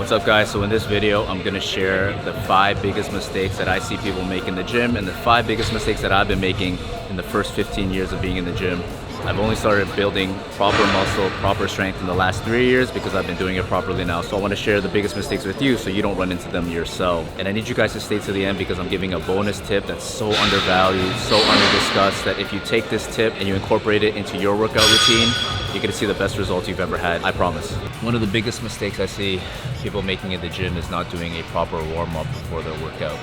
What's up guys? So in this video, I'm gonna share the 5 biggest mistakes that I see people make in the gym and the 5 biggest mistakes that I've been making in the first 15 years of being in the gym. I've only started building proper muscle, proper strength in the last 3 years because I've been doing it properly now. So I want to share the biggest mistakes with you so you don't run into them yourself. And I need you guys to stay to the end because I'm giving a bonus tip that's so undervalued, so under-discussed, that if you take this tip and you incorporate it into your workout routine, you're gonna see the best results you've ever had, I promise. One of the biggest mistakes I see people making in the gym is not doing a proper warm-up before their workout.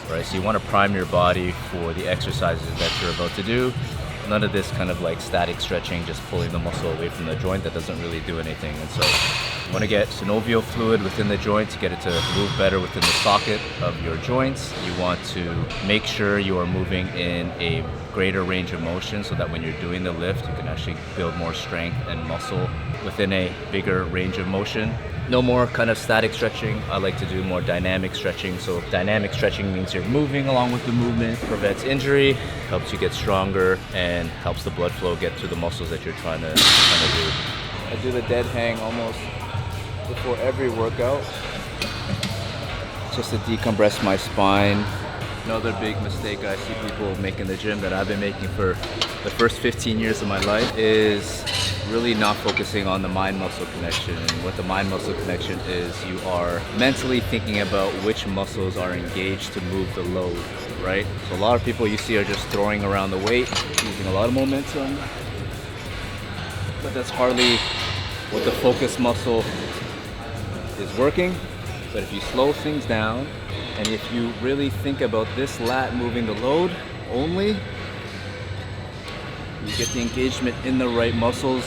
Right? So you want to prime your body for the exercises that you're about to do. None of this kind of like static stretching, just pulling the muscle away from the joint that doesn't really do anything. And so you want to get synovial fluid within the joint to get it to move better within the socket of your joints. You want to make sure you are moving in a greater range of motion so that when you're doing the lift, you can actually build more strength and muscle within a bigger range of motion. No more kind of static stretching. I like to do more dynamic stretching. So dynamic stretching means you're moving along with the movement, prevents injury, helps you get stronger, and helps the blood flow get to the muscles that you're trying to do. I do the dead hang almost before every workout, just to decompress my spine. Another big mistake I see people make in the gym that I've been making for the first 15 years of my life is really not focusing on the mind-muscle connection. And what the mind-muscle connection is, you are mentally thinking about which muscles are engaged to move the load, right? So a lot of people you see are just throwing around the weight, using a lot of momentum, but that's hardly what the focus muscle is working. But if you slow things down, and if you really think about this lat moving the load only, you get the engagement in the right muscles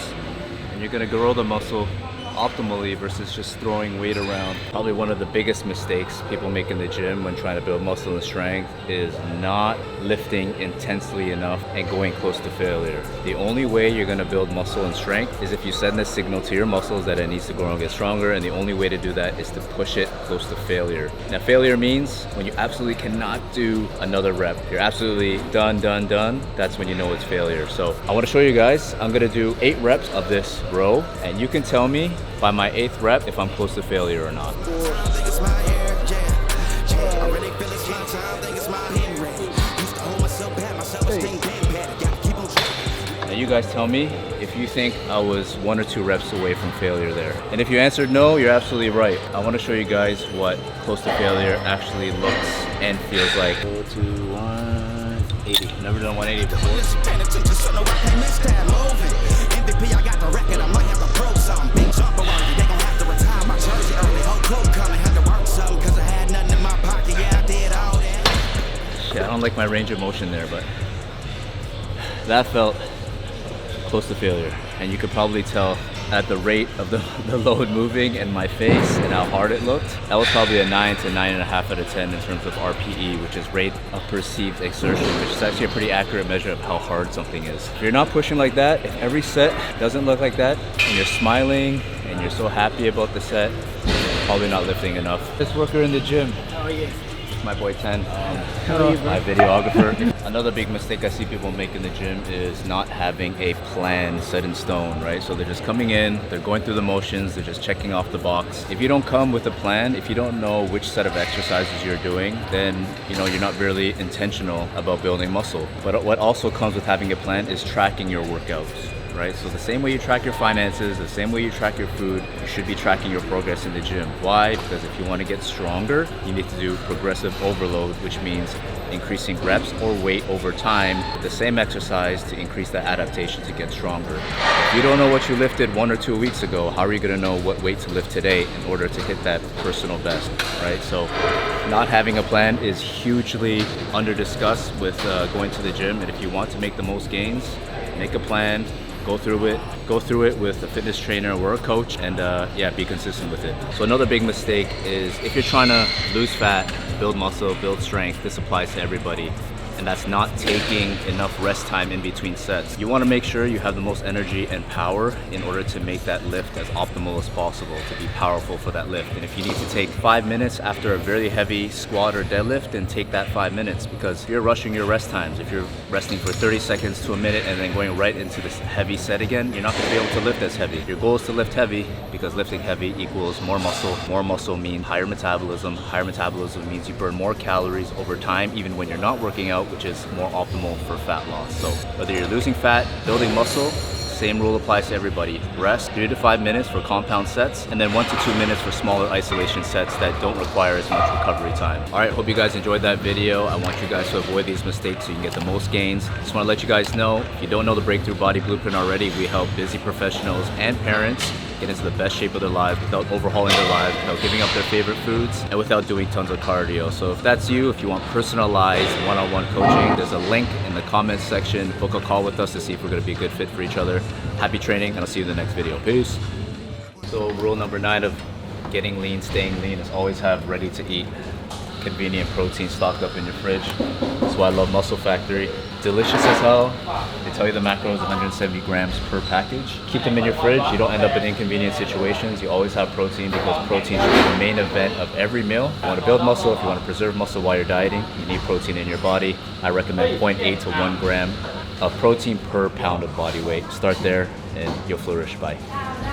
and you're gonna grow the muscle optimally versus just throwing weight around. Probably one of the biggest mistakes people make in the gym when trying to build muscle and strength is not lifting intensely enough and going close to failure. The only way you're gonna build muscle and strength is if you send this signal to your muscles that it needs to grow and get stronger, and the only way to do that is to push it close to failure. Now failure means when you absolutely cannot do another rep. You're absolutely done. That's when you know it's failure. So I wanna show you guys, I'm gonna do 8 reps of this row, and you can tell me by my 8th rep if I'm close to failure or not. Now you guys tell me if you think I was 1 or 2 reps away from failure there. And if you answered no, you're absolutely right. I want to show you guys what close to failure actually looks and feels like. Go to 180. Never done 180 before. Yeah, I don't like my range of motion there, but that felt close to failure. And you could probably tell at the rate of the load moving and my face and how hard it looked. That was probably a 9 to 9.5 out of 10 in terms of RPE, which is rate of perceived exertion, which is actually a pretty accurate measure of how hard something is. If you're not pushing like that, if every set doesn't look like that, and you're smiling and you're so happy about the set, you're probably not lifting enough. This worker in the gym. Oh yeah. My boy 10, my videographer. Another big mistake I see people make in the gym is not having a plan set in stone, right? So they're just coming in, they're going through the motions, they're just checking off the box. If you don't come with a plan, if you don't know which set of exercises you're doing, then you're not really intentional about building muscle. But what also comes with having a plan is tracking your workouts. Right? So the same way you track your finances, the same way you track your food, you should be tracking your progress in the gym. Why? Because if you want to get stronger, you need to do progressive overload, which means increasing reps or weight over time with the same exercise to increase that adaptation to get stronger. If you don't know what you lifted 1 or 2 weeks ago, how are you going to know what weight to lift today in order to hit that personal best, right? So not having a plan is hugely under-discussed with going to the gym. And if you want to make the most gains, make a plan. Go through it with a fitness trainer or a coach, and be consistent with it. So another big mistake is if you're trying to lose fat, build muscle, build strength, this applies to everybody. and that's not taking enough rest time in between sets. You want to make sure you have the most energy and power in order to make that lift as optimal as possible, to be powerful for that lift. And if you need to take 5 minutes after a very heavy squat or deadlift, then take that 5 minutes, because if you're rushing your rest times, if you're resting for 30 seconds to a minute and then going right into this heavy set again, you're not going to be able to lift as heavy. Your goal is to lift heavy, because lifting heavy equals more muscle. More muscle means higher metabolism. Higher metabolism means you burn more calories over time, even when you're not working out, which is more optimal for fat loss. So whether you're losing fat, building muscle, same rule applies to everybody. Rest 3 to 5 minutes for compound sets, and then 1 to 2 minutes for smaller isolation sets that don't require as much recovery time. All right, hope you guys enjoyed that video. I want you guys to avoid these mistakes so you can get the most gains. Just want to let you guys know, if you don't know the Breakthrough Body Blueprint already, we help busy professionals and parents get into the best shape of their lives without overhauling their lives, without giving up their favorite foods, and without doing tons of cardio. So if that's you, if you want personalized one-on-one coaching, there's a link in the comments section. Book a call with us to see if we're going to be a good fit for each other. Happy training, and I'll see you in the next video. Peace. So rule number 9 of getting lean, staying lean, is always have ready to eat convenient protein stocked up in your fridge. That's why I love Muscle Factory. Delicious as hell. They tell you the macro is 170 grams per package. Keep them in your fridge. You don't end up in inconvenient situations. You always have protein, because protein should be the main event of every meal. If you want to build muscle, if you want to preserve muscle while you're dieting, you need protein in your body. I recommend 0.8 to 1 gram of protein per pound of body weight. Start there and you'll flourish. Bye.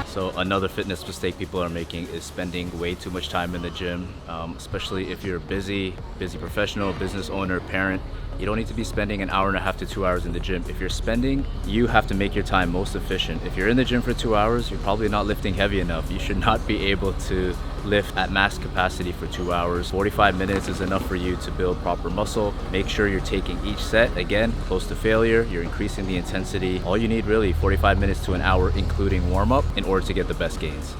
So another fitness mistake people are making is spending way too much time in the gym, especially if you're a busy professional, business owner, parent. You don't need to be spending an hour and a half to 2 hours in the gym. If you're spending, you have to make your time most efficient. If you're in the gym for 2 hours, you're probably not lifting heavy enough. You should not be able to lift at max capacity for 2 hours. 45 minutes is enough for you to build proper muscle. Make sure you're taking each set, again, close to failure. You're increasing the intensity. All you need really 45 minutes to an hour, including warm-up, in order to get the best gains.